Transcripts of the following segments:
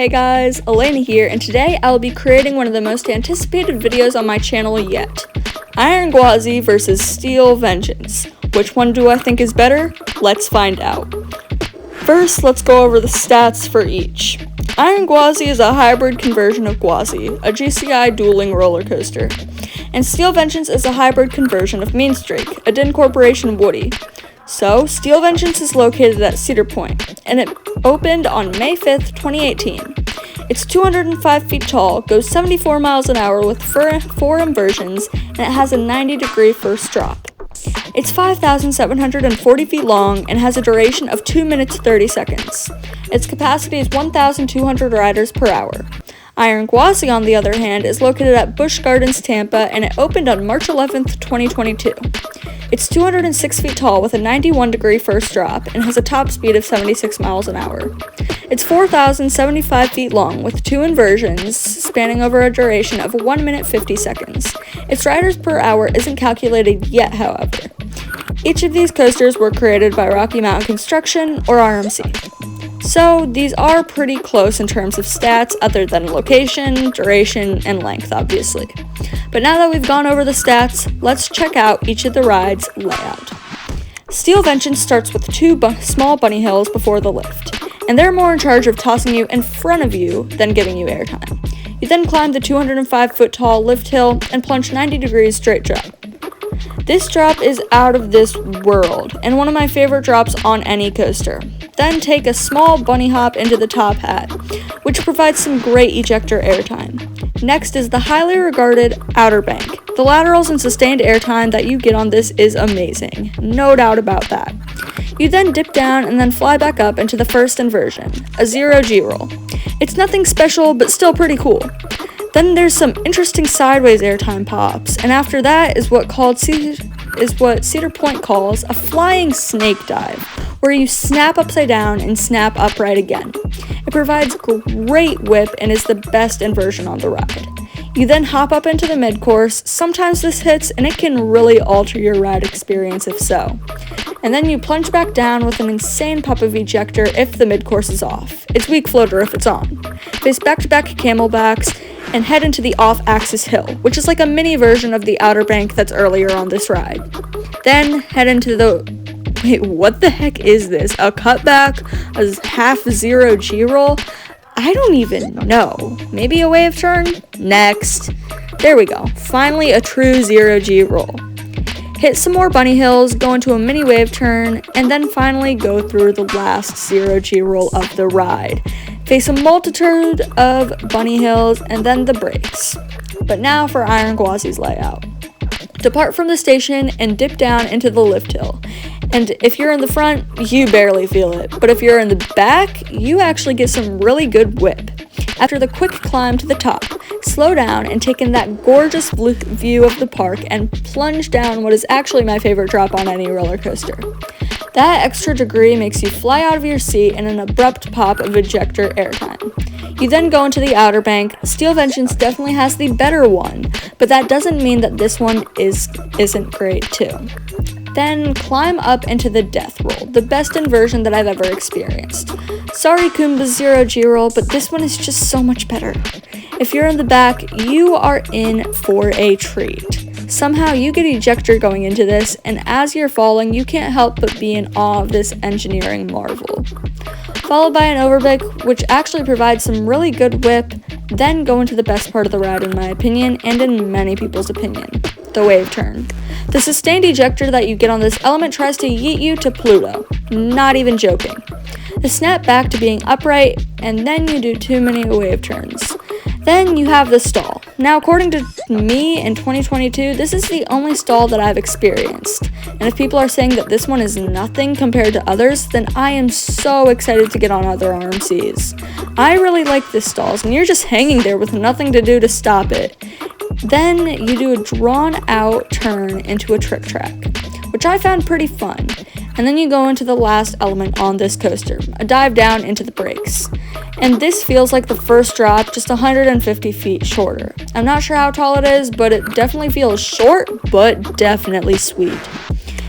Hey guys, Alayna here, and today I will be creating one of the most anticipated videos on my channel yet. Iron Gwazi versus Steel Vengeance. Which one do I think is better? Let's find out. First, let's go over the stats for each. Iron Gwazi is a hybrid conversion of Gwazi, a GCI dueling roller coaster. And Steel Vengeance is a hybrid conversion of Mean Streak, a Din Corporation Woody. So, Steel Vengeance is located at Cedar Point, and it opened on May 5th, 2018. It's 205 feet tall, goes 74 miles an hour with 4 inversions, and it has a 90-degree first drop. It's 5,740 feet long and has a duration of 2 minutes 30 seconds. Its capacity is 1,200 riders per hour. Iron Gwazi, on the other hand, is located at Busch Gardens, Tampa, and it opened on March 11th, 2022. It's 206 feet tall with a 91-degree first drop and has a top speed of 76 miles an hour. It's 4,075 feet long with 2 inversions spanning over a duration of 1 minute 50 seconds. Its riders per hour isn't calculated yet, however. Each of these coasters were created by Rocky Mountain Construction, or RMC. So, these are pretty close in terms of stats other than location, duration, and length, obviously. But now that we've gone over the stats, let's check out each of the rides' layout. Steel Vengeance starts with 2 small bunny hills before the lift, and they're more in charge of tossing you in front of you than giving you airtime. You then climb the 205-foot tall lift hill and plunge 90 degrees straight drop. This drop is out of this world, and one of my favorite drops on any coaster. Then take a small bunny hop into the top hat, which provides some great ejector airtime. Next is the highly regarded Outer Bank. The laterals and sustained airtime that you get on this is amazing, no doubt about that. You then dip down and then fly back up into the first inversion, a 0G roll. It's nothing special, but still pretty cool. Then there's some interesting sideways airtime pops, and after that is what Cedar Point calls a flying snake dive, where you snap upside down and snap upright again. It provides great whip and is the best inversion on the ride. You then hop up into the mid-course. Sometimes this hits, and it can really alter your ride experience if so. And then you plunge back down with an insane pop of ejector if the mid-course is off. It's weak floater if it's on. Face back-to-back camelbacks, and head into the off-axis hill, which is like a mini version of the Outer Bank that's earlier on this ride. Then head into the... Wait, what the heck is this? A cutback? A half 0G roll? I don't even know. Maybe a wave turn? Next. There we go. Finally a true 0G roll. Hit some more bunny hills, go into a mini wave turn, and then finally go through the last 0G roll of the ride. Face a multitude of bunny hills, and then the brakes. But now for Iron Gwazi's layout. Depart from the station and dip down into the lift hill. And if you're in the front, you barely feel it. But if you're in the back, you actually get some really good whip. After the quick climb to the top, slow down and take in that gorgeous view of the park and plunge down what is actually my favorite drop on any roller coaster. That extra degree makes you fly out of your seat in an abrupt pop of ejector airtime. You then go into the Outer Bank. Steel Vengeance definitely has the better one, but that doesn't mean that this one isn't great too. Then climb up into the Death Roll, the best inversion that I've ever experienced. Sorry Kumba's 0G roll, but this one is just so much better. If you're in the back, you are in for a treat. Somehow you get ejector going into this, and as you're falling, you can't help but be in awe of this engineering marvel. Followed by an overbake, which actually provides some really good whip, then go into the best part of the ride in my opinion, and in many people's opinion, the wave turn. The sustained ejector that you get on this element tries to yeet you to Pluto. Not even joking. The snap back to being upright, and then you do too many wave turns. Then you have the stall. Now, according to me, in 2022, this is the only stall that I've experienced. And if people are saying that this one is nothing compared to others, then I am so excited to get on other RMCs. I really like this stalls, and you're just hanging there with nothing to do to stop it. Then you do a drawn-out turn into a trick track, which I found pretty fun. And then you go into the last element on this coaster, a dive down into the brakes. And this feels like the first drop, just 150 feet shorter. I'm not sure how tall it is, but it definitely feels short, but definitely sweet.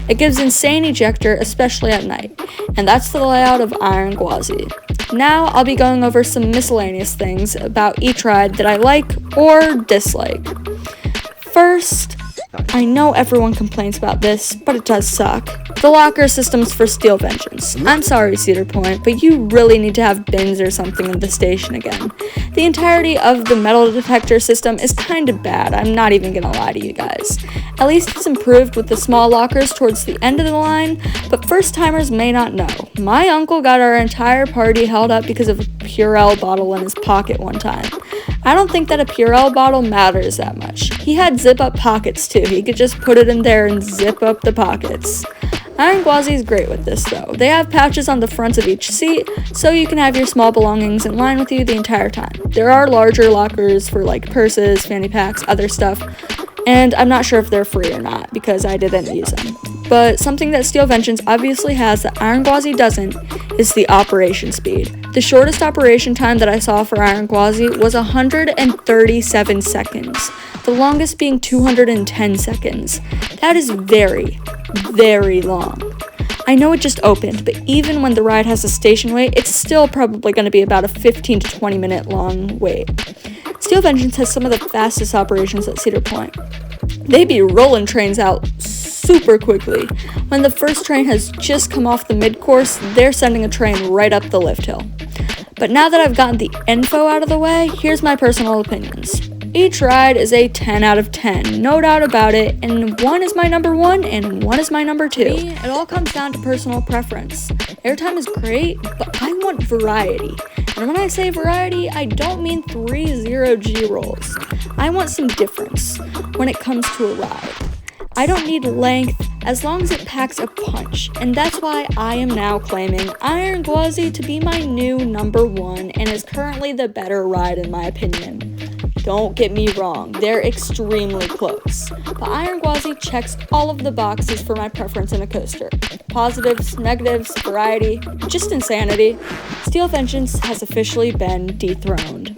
It gives insane ejector, especially at night. And that's the layout of Iron Gwazi. Now I'll be going over some miscellaneous things about each ride that I like or dislike. First, I know everyone complains about this, but it does suck. The locker systems for Steel Vengeance. I'm sorry, Cedar Point, but you really need to have bins or something in the station again. The entirety of the metal detector system is kind of bad, I'm not even gonna lie to you guys. At least it's improved with the small lockers towards the end of the line, but first timers may not know. My uncle got our entire party held up because of a Purell bottle in his pocket one time. I don't think that a Purell bottle matters that much. He had zip-up pockets too. He could just put it in there and zip up the pockets. Iron Gwazi is great with this though. They have pouches on the fronts of each seat, so you can have your small belongings in line with you the entire time. There are larger lockers for like purses, fanny packs, other stuff, and I'm not sure if they're free or not because I didn't use them. But something that Steel Vengeance obviously has that Iron Gwazi doesn't is the operation speed. The shortest operation time that I saw for Iron Gwazi was 137 seconds, the longest being 210 seconds. That is very, very long. I know it just opened, but even when the ride has a station wait, it's still probably going to be about a 15 to 20 minute long wait. Steel Vengeance has some of the fastest operations at Cedar Point. They be rolling trains out super quickly. When the first train has just come off the mid-course, they're sending a train right up the lift hill. But now that I've gotten the info out of the way, here's my personal opinions. Each ride is a 10 out of 10, no doubt about it, and one is my number 1 and one is my number 2. For me, it all comes down to personal preference. Airtime is great, but I want variety. And when I say variety, I don't mean 3 0G rolls. I want some difference when it comes to a ride. I don't need length as long as it packs a punch, and that's why I am now claiming Iron Gwazi to be my new number 1 and is currently the better ride in my opinion. Don't get me wrong, they're extremely close, but Iron Gwazi checks all of the boxes for my preference in a coaster. Positives, negatives, variety, just insanity. Steel Vengeance has officially been dethroned.